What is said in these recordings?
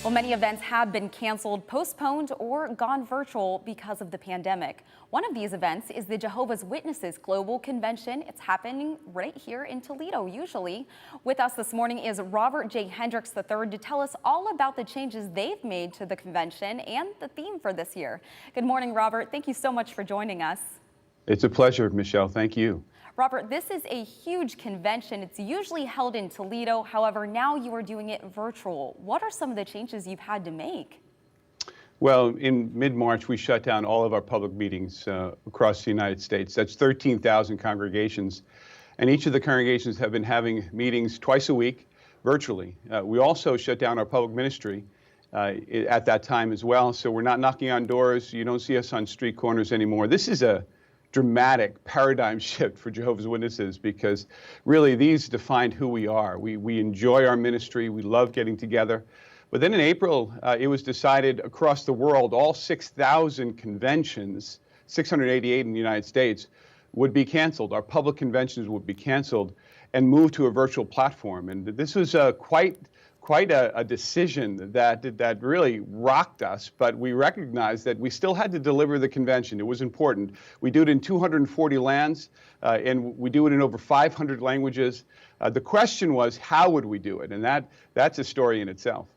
Well, many events have been canceled, postponed, or gone virtual because of the pandemic. One of these events is the Jehovah's Witnesses Global Convention. It's happening right here in Toledo, usually. With us this morning is Robert J. Hendricks III to tell us all about the changes they've made to the convention and the theme for this year. Good morning, Robert. Thank you so much for joining us. It's a pleasure, Michelle. Thank you. Robert, this is a huge convention. It's usually held in Toledo. However, now you are doing it virtual. What are some of the changes you've had to make? Well, in mid-March, we shut down all of our public meetings across the United States. That's 13,000 congregations. And each of the congregations have been having meetings twice a week virtually. We also shut down our public ministry at that time as well. So we're not knocking on doors. You don't see us on street corners anymore. This is a dramatic paradigm shift for Jehovah's Witnesses because really these defined who we are. We enjoy our ministry. We love getting together. But then in April, it was decided across the world, all 6,000 conventions, 688 in the United States, would be canceled. Our public conventions would be canceled and moved to a virtual platform. And this was quite a decision that really rocked us, but we recognized that we still had to deliver the convention. It was important. We do it in 240 lands, and we do it in over 500 languages. The question was, how would we do it? And that's a story in itself.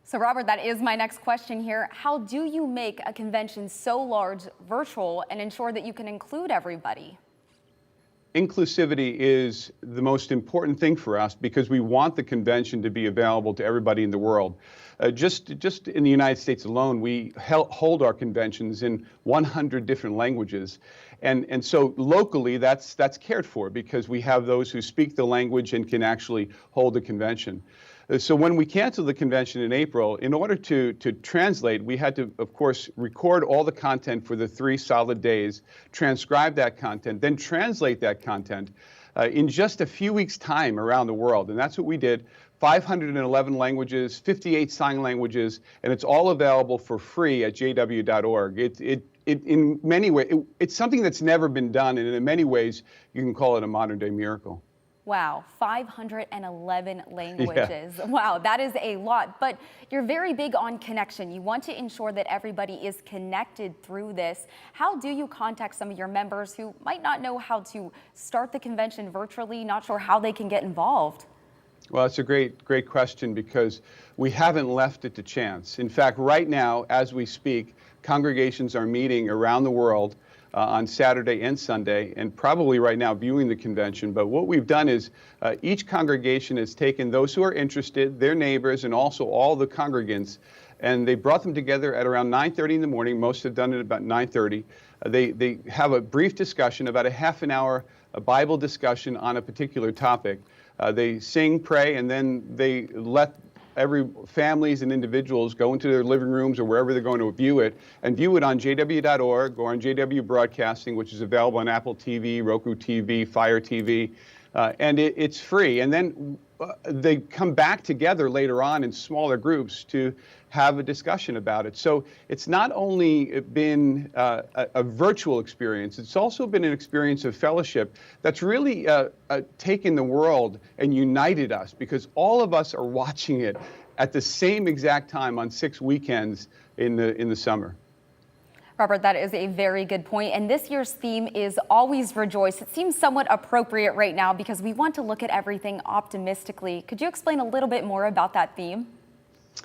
So, Robert, that is my next question here. How do you make a convention so large virtual and ensure that you can include everybody? Inclusivity is the most important thing for us because we want the convention to be available to everybody in the world. Just in the United States alone, we hold our conventions in 100 different languages. And so locally, that's cared for because we have those who speak the language and can actually hold the convention. So when we canceled the convention in April, in order to translate, we had to, of course, record all the content for the 3 solid days, transcribe that content, then translate that content in just a few weeks' time around the world. And that's what we did. 511 languages, 58 sign languages, and it's all available for free at jw.org. In many ways, it's something that's never been done, and in many ways, you can call it a modern-day miracle. Wow, 511 languages. Yeah. Wow, that is a lot. But you're very big on connection. You want to ensure that everybody is connected through this. How do you contact some of your members who might not know how to start the convention virtually, not sure how they can get involved? Well, it's a great question because we haven't left it to chance. In fact, right now, as we speak, congregations are meeting around the world on Saturday and Sunday, and probably right now viewing the convention. But what we've done is each congregation has taken those who are interested, their neighbors, and also all the congregants, and they brought them together at around 9:30 in the morning. Most have done it about 9:30. They have a brief discussion, about a half an hour, a Bible discussion on a particular topic. They sing, pray, and then they let every families and individuals go into their living rooms or wherever they're going to view it, and view it on jw.org or on JW Broadcasting, which is available on Apple TV, Roku TV, Fire TV, and it's free. And then they come back together later on in smaller groups to have a discussion about it. So it's not only been a virtual experience, it's also been an experience of fellowship that's really taken the world and united us because all of us are watching it at the same exact time on 6 weekends in the summer. Robert, that is a very good point. And this year's theme is Always Rejoice. It seems somewhat appropriate right now because we want to look at everything optimistically. Could you explain a little bit more about that theme?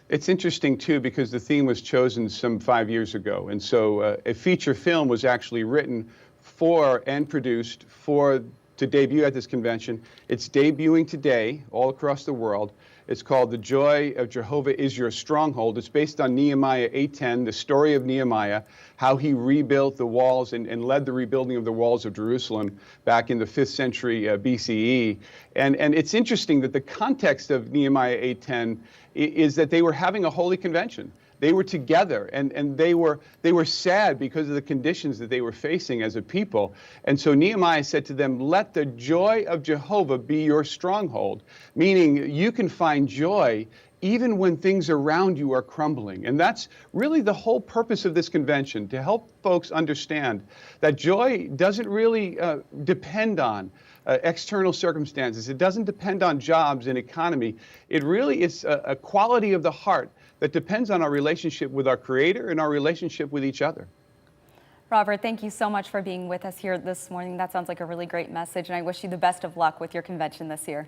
It's interesting, too, because the theme was chosen some 5 years ago. And so a feature film was actually written for and produced to debut at this convention. It's debuting today all across the world. It's called The Joy of Jehovah is Your Stronghold. It's based on Nehemiah 8:10, the story of Nehemiah, how he rebuilt the walls and led the rebuilding of the walls of Jerusalem back in the 5th century BCE. And it's interesting that the context of Nehemiah 8:10 is that they were having a holy convention. They were together, and they were sad because of the conditions that they were facing as a people. And so Nehemiah said to them, let the joy of Jehovah be your stronghold, meaning you can find joy even when things around you are crumbling. And that's really the whole purpose of this convention, to help folks understand that joy doesn't really depend on external circumstances. It doesn't depend on jobs and economy. It really is a quality of the heart that depends on our relationship with our Creator and our relationship with each other. Robert, thank you so much for being with us here this morning. That sounds like a really great message, and I wish you the best of luck with your convention this year.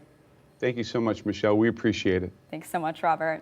Thank you so much, Michelle. We appreciate it. Thanks so much, Robert.